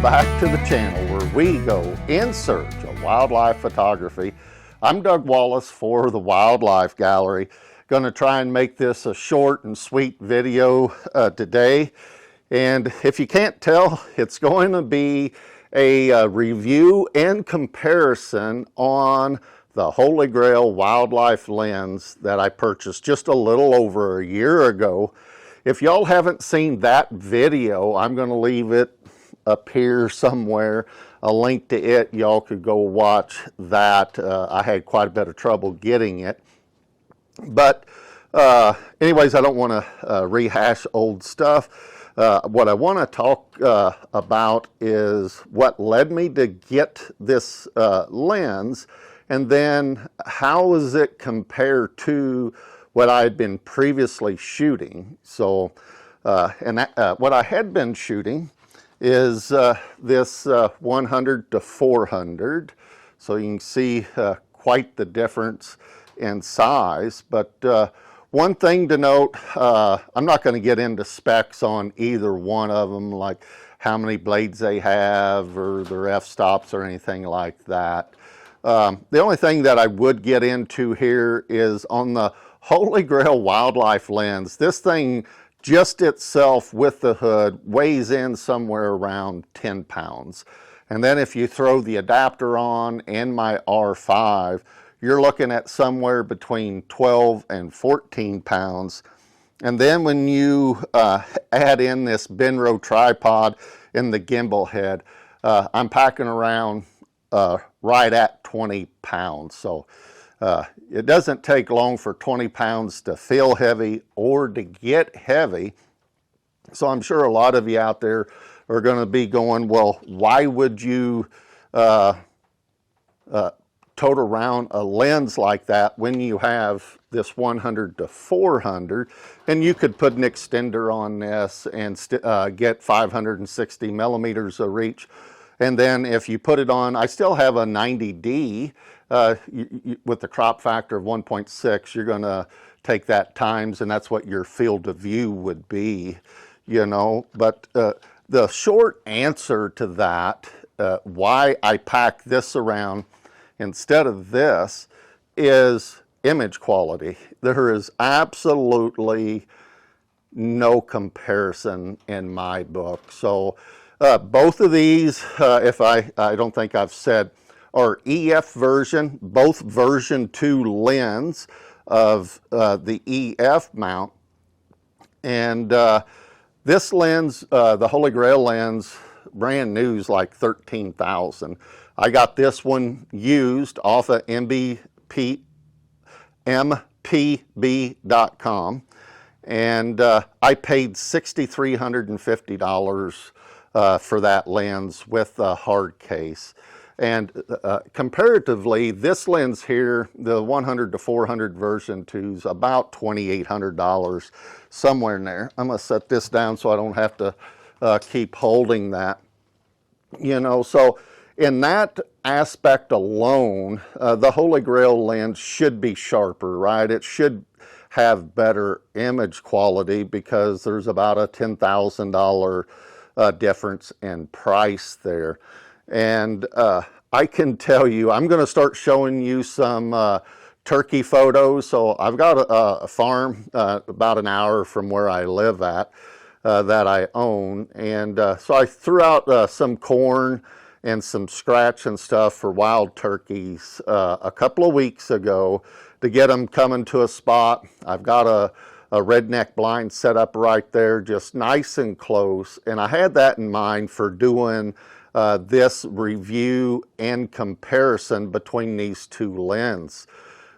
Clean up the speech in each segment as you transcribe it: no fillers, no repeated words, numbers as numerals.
back to the channel where we go in search of wildlife photography. I'm Doug Wallace for the Wildlife Gallery. Going to try and make this a short and sweet video today. And if you can't tell, it's going to be a review and comparison on the Holy Grail Wildlife Lens that I purchased just a little over a year ago. If y'all haven't seen that video, I'm going to leave it up here somewhere, a link to it. Y'all could go watch that. I had quite a bit of trouble getting it. But anyways, I don't want to rehash old stuff. What I want to talk about is what led me to get this lens, and then how does it compare to what I had been previously shooting. So, what I had been shooting is this 100 to 400. So you can see quite the difference in size. But one thing to note, I'm not going to get into specs on either one of them, like how many blades they have or their f-stops or anything like that. The only thing that I would get into here is on the Holy Grail Wildlife Lens. This thing just itself with the hood weighs in somewhere around 10 pounds. And then if you throw the adapter on and my R5, you're looking at somewhere between 12 and 14 pounds. And then when you add in this Benro tripod and the gimbal head, I'm packing around right at 20 pounds. So it doesn't take long for 20 pounds to feel heavy or to get heavy. So I'm sure a lot of you out there are going to be going, well, why would you tote around a lens like that when you have this 100 to 400? And you could put an extender on this and get 560 millimeters of reach. And then if you put it on, I still have a 90D with the crop factor of 1.6. You're going to take that times, and that's what your field of view would be, you know. But the short answer to that, why I pack this around instead of this, is image quality. There is absolutely no comparison in my book. So both of these, if I don't think I've said, are EF version, both version 2 lens of the EF mount. And this lens, the Holy Grail lens, brand new is like $13,000. I got this one used off of mpb.com, and I paid $6,350 for that lens with a hard case. And comparatively, this lens here, the 100 to 400 version 2 is about $2,800, somewhere in there. I'm going to set this down so I don't have to keep holding that. You know, so in that aspect alone, the Holy Grail lens should be sharper, right? It should have better image quality because there's about a $10,000 difference in price there. And I can tell you, I'm going to start showing you some turkey photos. So I've got a farm about an hour from where I live at that I own. And so I threw out some corn and some scratch and stuff for wild turkeys a couple of weeks ago to get them coming to a spot. I've got a redneck blind set up right there, just nice and close. And I had that in mind for doing this review and comparison between these two lenses.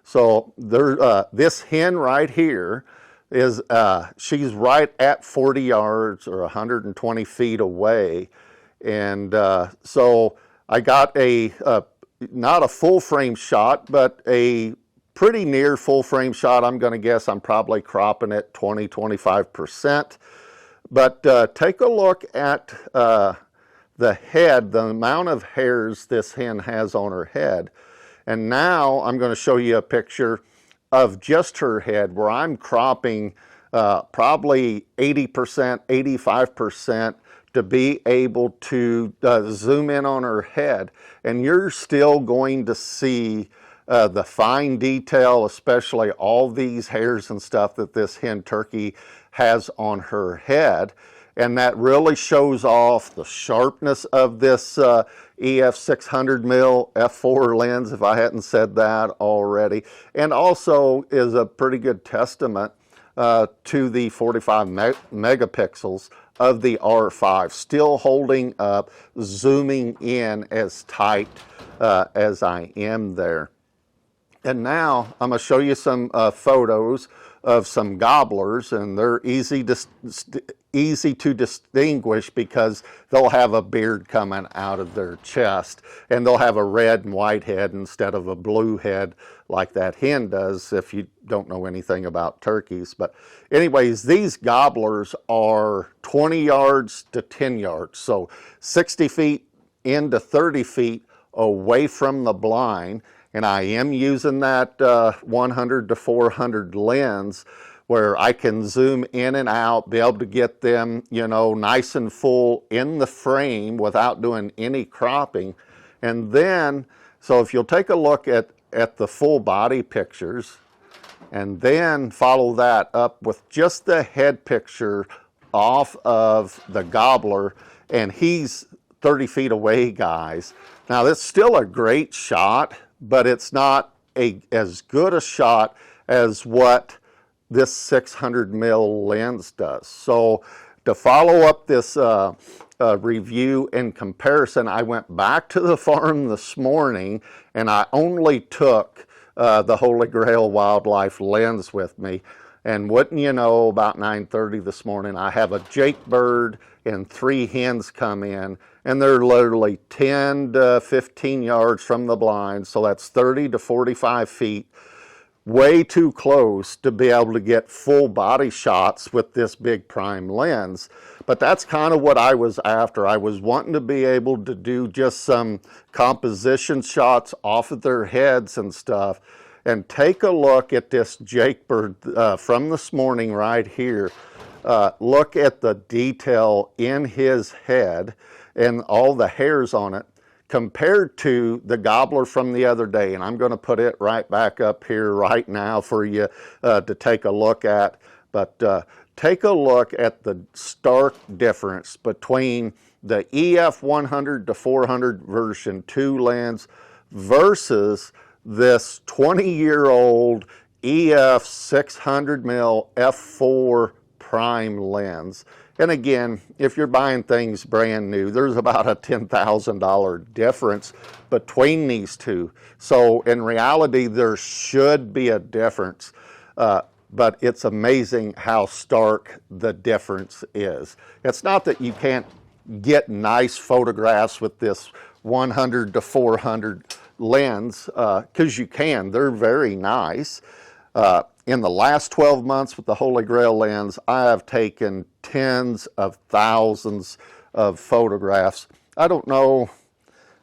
So there, this hen right here is, she's right at 40 yards or 120 feet away. And so I got a, not a full frame shot, but a pretty near full frame shot. I'm going to guess I'm probably cropping it 20-25%. But take a look at the head, the amount of hairs this hen has on her head. And now I'm going to show you a picture of just her head where I'm cropping probably 80%, 85% to be able to zoom in on her head, and you're still going to see the fine detail, especially all these hairs and stuff that this hen turkey has on her head. And that really shows off the sharpness of this EF 600mm f4 lens, if I hadn't said that already, and also is a pretty good testament to the 45 megapixels of the R5, still holding up, zooming in as tight as I am there. And now I'm going to show you some photos of some gobblers, and they're easy to distinguish because they'll have a beard coming out of their chest, and they'll have a red and white head instead of a blue head like that hen does, if you don't know anything about turkeys. But anyways, these gobblers are 20 yards to 10 yards, so 60 feet into 30 feet away from the blind. And I am using that 100 to 400 lens where I can zoom in and out, be able to get them, you know, nice and full in the frame without doing any cropping. And then, so if you'll take a look at the full body pictures, and then follow that up with just the head picture off of the gobbler, and he's 30 feet away, guys. Now, that's still a great shot, but it's not as good a shot as what this 600mm lens does. So to follow up this review and comparison, I went back to the farm this morning, and I only took the Holy Grail Wildlife Lens with me. And wouldn't you know, about 9:30 this morning, I have a Jake bird and 3 hens come in, and they're literally 10 to 15 yards from the blind, so that's 30 to 45 feet, way too close to be able to get full body shots with this big prime lens. But that's kind of what I was after. I was wanting to be able to do just some composition shots off of their heads and stuff. And take a look at this Jake bird from this morning right here. Look at the detail in his head and all the hairs on it compared to the gobbler from the other day. And I'm going to put it right back up here right now for you to take a look at. But take a look at the stark difference between the EF 100 to 400 version 2 lens versus this 20-year-old EF 600mm f4 prime lens. And again, if you're buying things brand new, there's about a $10,000 difference between these two. So in reality, there should be a difference, but it's amazing how stark the difference is. It's not that you can't get nice photographs with this 100 to 400 lens, because you can. They're very nice. In the last 12 months with the Holy Grail lens, I have taken tens of thousands of photographs. I don't know,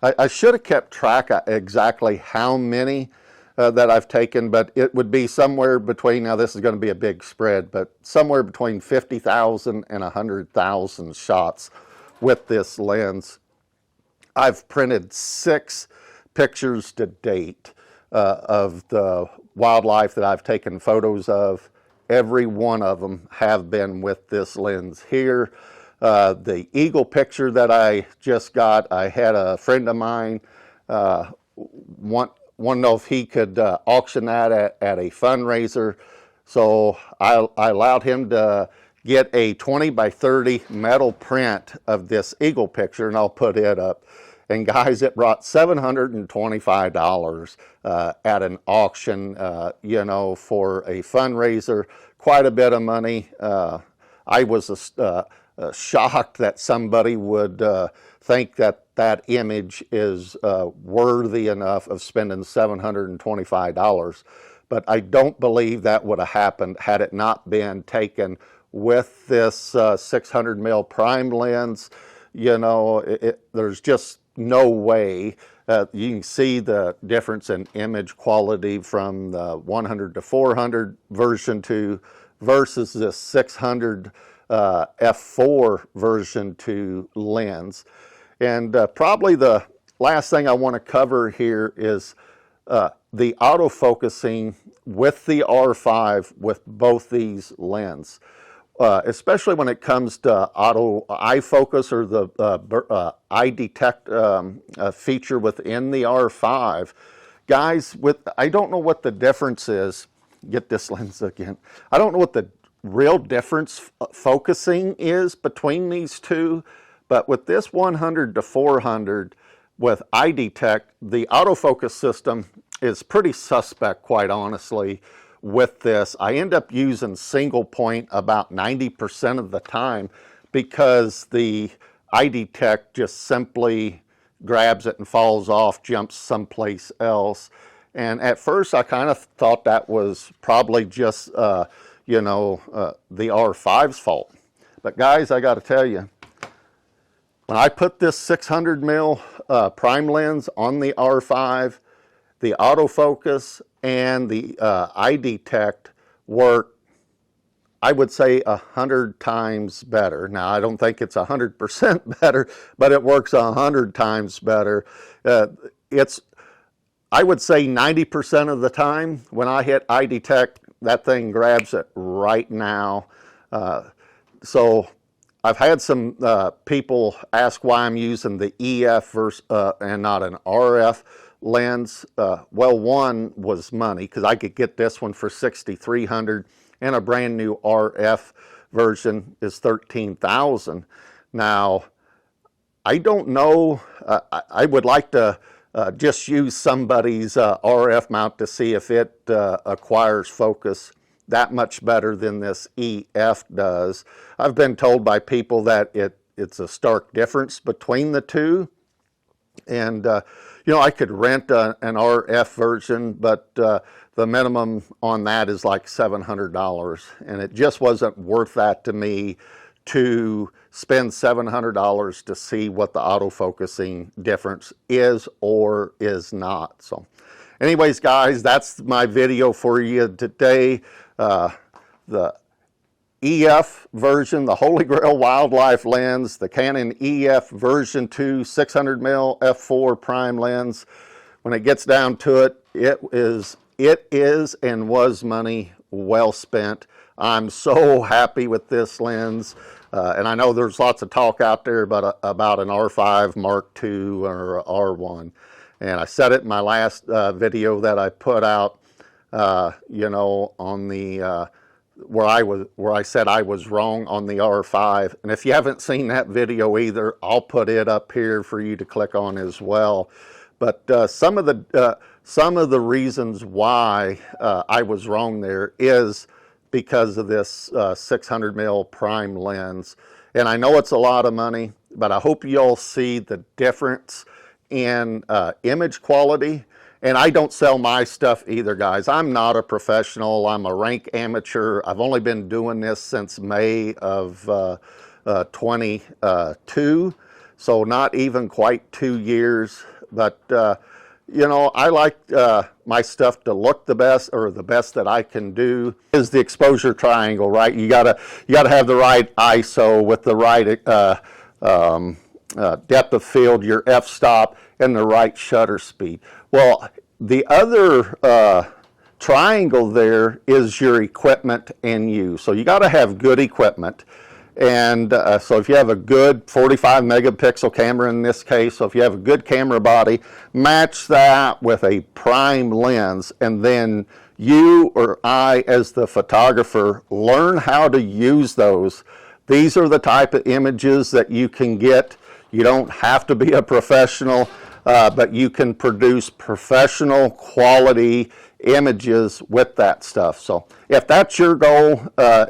I should have kept track of exactly how many that I've taken, but it would be somewhere between, now this is going to be a big spread, but somewhere between 50,000 and 100,000 shots with this lens. I've printed 6 pictures to date of the wildlife that I've taken photos of. Every one of them have been with this lens here. The eagle picture that I just got, I had a friend of mine want to know if he could auction that at a fundraiser. So I allowed him to get a 20 by 30 metal print of this eagle picture, and I'll put it up. And guys, it brought $725 at an auction, you know, for a fundraiser. Quite a bit of money. I was shocked that somebody would think that that image is worthy enough of spending $725. But I don't believe that would have happened had it not been taken with this 600mm prime lens. You know, there's just no way. You can see the difference in image quality from the 100 to 400 version 2 versus this 600 f4 version 2 lens. And probably the last thing I want to cover here is the autofocusing with the R5 with both these lenses. Especially when it comes to auto eye focus or the eye detect feature within the R5. Guys, I don't know what the difference is. Get this lens again. I don't know what the real difference focusing is between these two, but with this 100 to 400 with eye detect, the autofocus system is pretty suspect, quite honestly. With this, I end up using single point about 90% of the time because the eye detect just simply grabs it and falls off, jumps someplace else. And at first I kind of thought that was probably just the R5's fault. But guys, I got to tell you, when I put this 600 mil prime lens on the R5, the autofocus and the eye detect work, I would say 100 times better. Now, I don't think it's 100% better, but it works 100 times better. I would say 90% of the time when I hit eye detect, that thing grabs it right now. So I've had some people ask why I'm using the EF and not an RF lens. Well, one was money because I could get this one for $6,300 and a brand new RF version is $13,000. Now, I don't know. I would like to just use somebody's RF mount to see if it acquires focus that much better than this EF does. I've been told by people that it's a stark difference between the two. And, I could rent an RF version, but the minimum on that is like $700. And it just wasn't worth that to me to spend $700 to see what the autofocusing difference is or is not. So anyways, guys, that's my video for you today. The EF version, the Holy Grail Wildlife Lens, the Canon EF version 2 600 mil f4 prime lens. When it gets down to it, it is and was money well spent. I'm so happy with this lens. And I know there's lots of talk out there about an R5 Mark II or R1. And I said it in my last video that I put out, on the where I said I was wrong on the R5. And if you haven't seen that video either, I'll put it up here for you to click on as well. But some of the reasons why I was wrong there is because of this 600 mil prime lens. And I know it's a lot of money, but I hope you'll see the difference in image quality. And I don't sell my stuff either, guys. I'm not a professional. I'm a rank amateur. I've only been doing this since May of 22, so not even quite 2 years. But, I like my stuff to look the best, or the best that I can do. Is the exposure triangle, right? You gotta have the right ISO with the right depth of field, your f-stop, and the right shutter speed. Well, the other triangle there is your equipment and you. So you got to have good equipment. And so if you have a good 45 megapixel camera in this case, so if you have a good camera body, match that with a prime lens, and then you or I as the photographer learn how to use those. These are the type of images that you can get. You don't have to be a professional, but you can produce professional quality images with that stuff. So if that's your goal,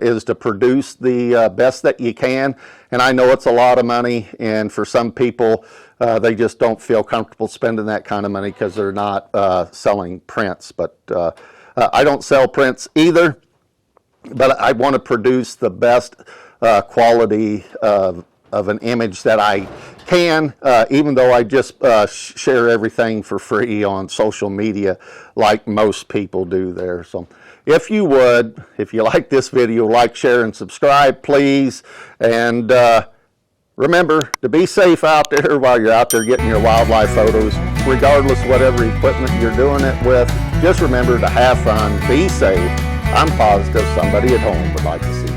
is to produce the best that you can, and I know it's a lot of money, and for some people they just don't feel comfortable spending that kind of money because they're not selling prints. But I don't sell prints either, but I want to produce the best quality of an image that I can, even though I just share everything for free on social media like most people do there. So if you would, if you like this video, like, share, and subscribe, please. And remember to be safe out there while you're out there getting your wildlife photos, regardless of whatever equipment you're doing it with. Just remember to have fun, be safe. I'm positive somebody at home would like to see